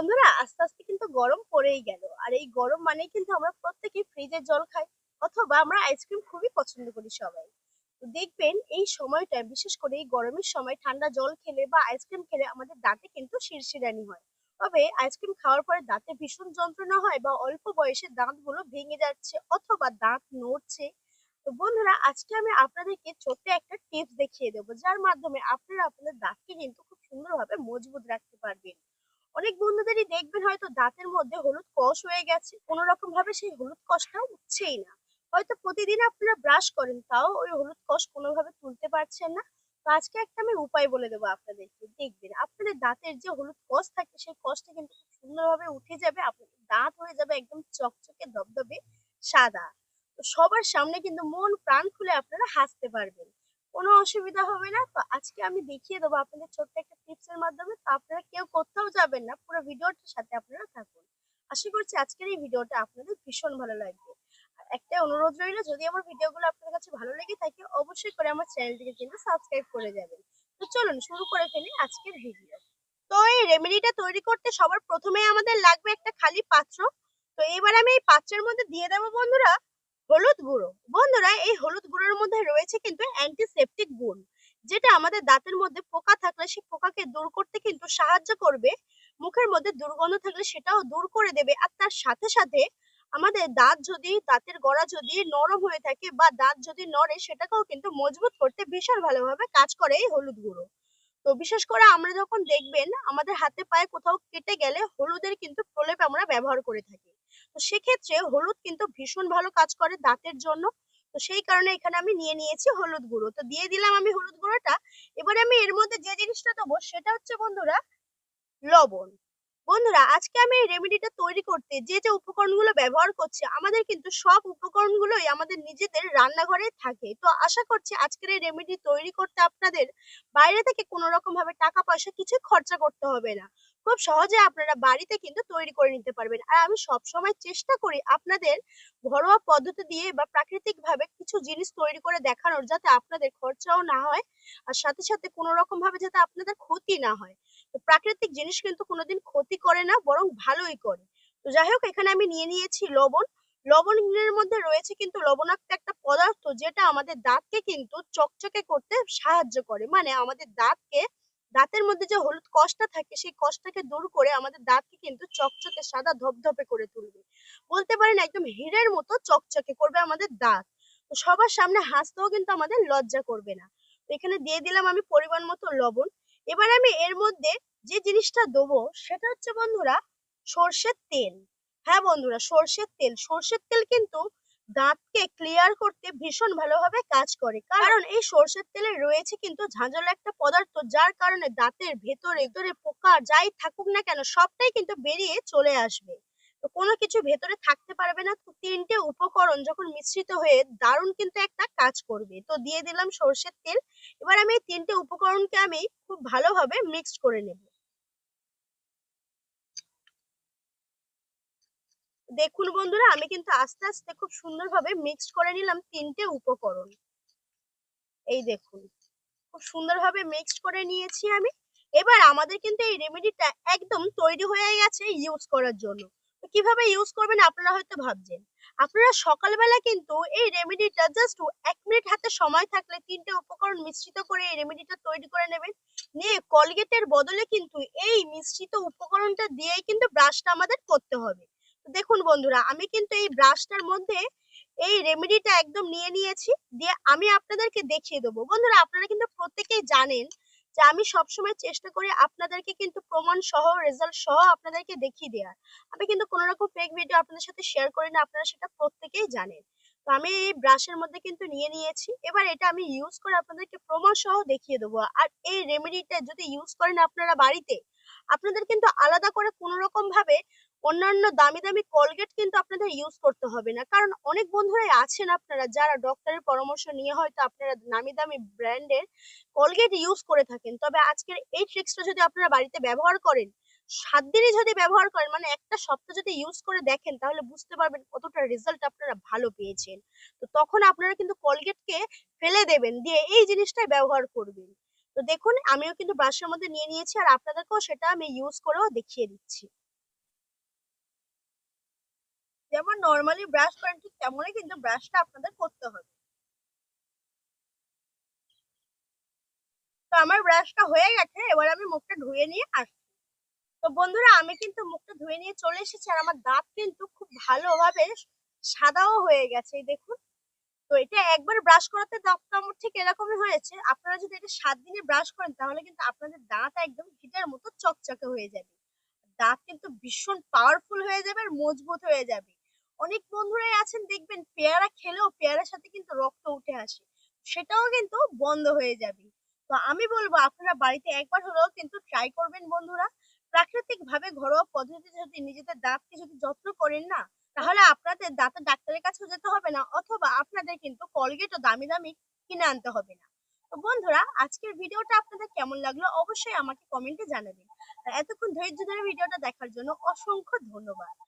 বন্ধুরা, আস্তে আস্তে কিন্তু গরম পড়েই গেল। আর এই গরম মানেই কিন্তু আমরা প্রত্যেকেই ফ্রিজের জল খাই, অথবা আমরা আইসক্রিম খুবই পছন্দ করি সবাই। তো দেখবেন এই সময়টা, বিশেষ করে এই গরমের সময় ঠান্ডা জল খেলে বা আইসক্রিম খেলে আমাদের দাঁতে কিন্তু শিরশিরানি হয়। তবে আইসক্রিম খাওয়ার পরে দাঁতে ভীষণ যন্ত্রণা হয় বা অল্প বয়সে দাঁতগুলো ভেঙে যাচ্ছে অথবা দাঁত নড়ছে। তো বন্ধুরা, আজকে আমি আপনাদেরকে ছোট্ট একটা টিপস দেখিয়ে দেবো, যার মাধ্যমে আপনারা আপনাদের দাঁতকে কিন্তু খুব সুন্দরভাবে মজবুত রাখতে পারবেন। অনেক বন্ধুদেরই দেখবেন হয়তো দাঁতের মধ্যে হলুদ কষ হয়ে গেছে, কোনো রকম ভাবে সেই হলুদ কষটা উঠছেই না। হয়তো প্রতিদিন আপনারা ব্রাশ করেন, তাও ওই হলুদ কষ কোনোভাবে তুলতে পারছেন না। তো আজকে একটা আমি উপায় বলে দেবো আপনাদেরকে, দেখবেন আপনাদের দাঁতের যে হলুদ কষ থাকে সেই কষটা কিন্তু খুব সুন্দরভাবে উঠে যাবে, আপনাদের দাঁত হয়ে যাবে একদম চকচকে ধবধবে সাদা। তো সবার সামনে কিন্তু মন প্রাণ খুলে আপনারা হাসতে পারবেন, কোনো অসুবিধা হবে না। তো আজকে আমি দেখিয়ে দেবো আপনাদের ছোট্ট একটা টিপস এর মাধ্যমে। তো আপনারা কেউ কোথাও যাবেন না, পুরো ভিডিওটার সাথে আপনারা থাকুন। আশা করছি আজকের এই ভিডিওটা আপনাদের ভীষণ ভালো লাগবে। আর একটা অনুরোধ রইল, যদি আমার ভিডিওগুলো আপনার কাছে ভালো লেগে থাকে অবশ্যই করে আমার চ্যানেলটিকে কিন্তু সাবস্ক্রাইব করে যাবেন। তো চলুন শুরু করে ফেলি আজকের ভিডিও। তো এই রেমেডিটা তৈরি করতে সবার প্রথমে আমাদের লাগবে একটা খালি পাত্র। তো এবার আমি এই পাত্রের মধ্যে দিয়ে দেবো বন্ধুরা হলুদ গুঁড়ো। বন্ধুরা, এই হলুদ গুঁড়োর মধ্যে রয়েছে কিন্তু অ্যান্টিসেপটিক গুণ, যেটা আমাদের দাঁতের মধ্যে পোকা থাকলে সেই পোকাকে দূর করতে কিন্তু সাহায্য করবে। মুখের মধ্যে দুর্গন্ধ থাকলে সেটাও দূর করে দেবে। আর তার সাথে সাথে আমাদের দাঁতের গোড়া যদি নরম হয়ে থাকে বা দাঁত যদি নড়ে, সেটাকেও কিন্তু মজবুত করতে ভীষণ ভালোভাবে কাজ করে এই হলুদ গুঁড়ো। তো বিশেষ করে আমরা যখন দেখবেন আমাদের হাতে পায়ে কোথাও কেটে গেলে হলুদের কিন্তু প্রলেপ আমরা ব্যবহার করে থাকি। তো সেক্ষেত্রে হলুদ কিন্তু ভীষণ ভালো কাজ করে দাঁতের জন্য। তো সেই কারণে এখানে আমি নিয়ে নিয়েছি হলুদ গুঁড়ো। তো দিয়ে দিলাম আমি হলুদ গুঁড়োটা। এবারে আমি এর মধ্যে যে জিনিসটা দেবো সেটা হচ্ছে বন্ধুরা লবণ। বন্ধুরা, আজকে আমি এই রেমেডিটা তৈরি করতে যে যে উপকরণগুলো ব্যবহার করছি, আমাদের কিন্তু সব উপকরণগুলোই আমাদের নিজেদের রান্নাঘরে থাকে। তো আশা করছি আজকের এই রেমেডি তৈরি করতে আপনাদের বাইরে থেকে কোনো রকম ভাবে টাকা পয়সা কিছু খরচা করতে হবে না। খুব সহজে আপনারা বাড়িতে কিন্তু তৈরি করে নিতে পারবেন। আর আমি সব সময় চেষ্টা করি আপনাদের ঘরোয়া পদ্ধতি দিয়ে বা প্রাকৃতিক ভাবে কিছু জিনিস তৈরি করে দেখানোর, যাতে আপনাদের খরচাও না হয় আর সাথে সাথে কোনো রকম ভাবে যাতে আপনাদের ক্ষতি না হয়। তো প্রাকৃতিক জিনিস কিন্তু কোনোদিন ক্ষতি করে না, বরং ভালোই করে। তো যাই হোক, এখানে আমি নিয়ে নিয়েছি লবণ। লবণের মধ্যে রয়েছে কিন্তু লবণাক্ত একটা পদার্থ, যেটা আমাদের দাঁতকে কিন্তু চকচকে করতে সাহায্য করে। মানে আমাদের দাঁতের মধ্যে যে হলুদ কষটা থাকে সেই কষটাকে দূর করে আমাদের দাঁতকে কিন্তু চকচকে সাদা ধবধবে করে তুলবে। বলতে পারেন একদম হীরের মতো চকচকে করবে আমাদের দাঁত। তো সবার সামনে হাসতেও কিন্তু আমাদের লজ্জা করবে না। তো এখানে দিয়ে দিলাম আমি পরিমাণ মতো লবণ। এবার আমি এর মধ্যে যে জিনিসটা দেবো সেটা হচ্ছে বন্ধুরা সর্ষের তেল। হ্যাঁ বন্ধুরা, সর্ষের তেল কিন্তু দাঁতকে ক্লিয়ার করতে ভীষণ ভালোভাবে কাজ করে, কারণ এই সর্ষের তেলে রয়েছে কিন্তু ঝাঁঝালো একটা পদার্থ, যার কারণে দাঁতের ভেতরে ভেতরে পোকা যাই থাকুক না কেন সবটাই কিন্তু বেরিয়ে চলে আসবে। তো কোনো কিছু ভেতরে থাকতে পারবে না। তো তিনটে উপকরণ যখন মিশ্রিত হয়ে দারুণ কিন্তু একটা কাজ করবে। তো দিয়ে দিলাম সর্ষের তেল। এবার আমি এই তিনটে উপকরণকে আমি খুব ভালোভাবে মিক্সড করে নেব। দেখুন বন্ধুরা, আমি কিন্তু আস্তে আস্তে খুব সুন্দরভাবে মিক্সড করে নিলাম তিনটে উপকরণ। এই দেখুন, খুব সুন্দরভাবে মিক্সড করে নিয়েছি আমি। এবার আমাদের কিন্তু এই রেমেডিটা একদম তৈরি হয়ে গেছে ইউজ করার জন্য। তো কিভাবে ইউজ করবেন আপনারা হয়তো ভাবছেন। আপনারা সকালবেলা কিন্তু এই রেমেডিটা জাস্ট 1 মিনিট হাতে সময় থাকলে তিনটে উপকরণ মিশ্রিত করে এই রেমেডিটা তৈরি করে নেবেন। নিয়ে কলগেটের বদলে কিন্তু এই মিশ্রিত উপকরণটা দিয়েই কিন্তু ব্রাশটা আমাদের করতে হবে। তো দেখুন বন্ধুরা, আমি কিন্তু এই ব্রাশটার মধ্যে এই রেমেডিটা একদম নিয়ে নিয়েছি। দিয়ে আমি আপনাদেরকে দেখিয়ে দেবো। বন্ধুরা, আপনারা কিন্তু প্রত্যেকেই জানেন যে আমি সবসময় চেষ্টা করি আপনাদেরকে কিন্তু প্রমাণ সহ, রেজাল্ট সহ আপনাদেরকে দেখিয়ে দেওয়ার। আমি কিন্তু কোনো রকম ফেক ভিডিও আপনাদের সাথে শেয়ার করি না, আপনারা সেটা প্রত্যেকেই জানেন। তো আমি এই ব্রাশের মধ্যে কিন্তু নিয়ে নিয়েছি। এবার এটা আমি ইউজ করে আপনাদেরকে প্রমাণ সহ দেখিয়ে দেবো। আর এই রেমেডিটা যদি ইউজ করেন আপনারা বাড়িতে, আপনাদের কিন্তু আলাদা করে কোনো রকম ভাবে অন্যান্য দামি দামি কলগেট কিন্তু আপনাদের ইউজ করতে হবে না। কারণ অনেক বন্ধুরাই আছেন আপনারা যারা ডক্টরের পরামর্শ নিয়ে হয়তো আপনারা নামি দামি ব্র্যান্ডের কলগেট ইউজ করে থাকেন। তবে আজকের এই ট্রিক্সটা যদি আপনারা বাড়িতে ব্যবহার করেন, 7 দিনই যদি ব্যবহার করেন, মানে একটা সপ্তাহ যদি ইউজ করে দেখেন, তাহলে বুঝতে পারবেন কতটা রেজাল্ট আপনারা ভালো পেয়েছেন। তো তখন আপনারা কিন্তু কলগেটকে ফেলে দেবেন, দিয়ে এই জিনিসটাই ব্যবহার করবেন। তো দেখুন, আমিও কিন্তু ব্রাশের মধ্যে নিয়ে নিয়েছি আর আপনাদেরকেও সেটা আমি ইউজ করেও দেখিয়ে দিচ্ছি। যেমন নর্মালি ব্রাশ করেন ঠিক তেমনই কিন্তু ব্রাশটা আপনাদের করতে হবে। তো আমার ব্রাশটা হয়ে গেছে, এবার আমি মুখটা ধুয়ে নিয়ে আসছি। তো বন্ধুরা আমি কিন্তু মুখটা ধুয়ে নিয়ে চলে এসেছি, আর আমার দাঁত কিন্তু খুব ভালোভাবে সাদাও হয়ে গেছে, এই দেখুন। তো এটা একবার ব্রাশ করাতে দাঁতটা আমার ঠিক এরকমই হয়েছে। আপনারা যদি এটা 7 দিনে ব্রাশ করেন তাহলে কিন্তু আপনাদের দাঁত একদম হিটার মতো চকচকে হয়ে যাবে। দাঁত কিন্তু ভীষণ পাওয়ারফুল হয়ে যাবে আর মজবুত হয়ে যাবে। অনেক বন্ধুরাই আছেন দেখবেন পেয়ারা খেলেও পেয়ারার সাথে কিন্তু রক্ত উঠে আসে, সেটাও কিন্তু বন্ধ হয়ে যাবে। তো আমি বলবো আপনারা বাড়িতে একবার হলেও কিন্তু ট্রাই করবেন বন্ধুরা। প্রাকৃতিক ভাবে ঘরোয়া পদ্ধতিতে যদি নিজেদের দাঁতকে যদি যত্ন করেন না, তাহলে আপনাদের দাঁতের ডাক্তারের কাছেও যেতে হবে না, অথবা আপনাদের কিন্তু কলগেটও দামি দামি কিনে আনতে হবে না। তো বন্ধুরা আজকের ভিডিওটা আপনাদের কেমন লাগলো অবশ্যই আমাকে কমেন্টে জানাবেন। আর এতক্ষণ ধৈর্য ধরে ভিডিওটা দেখার জন্য অসংখ্য ধন্যবাদ।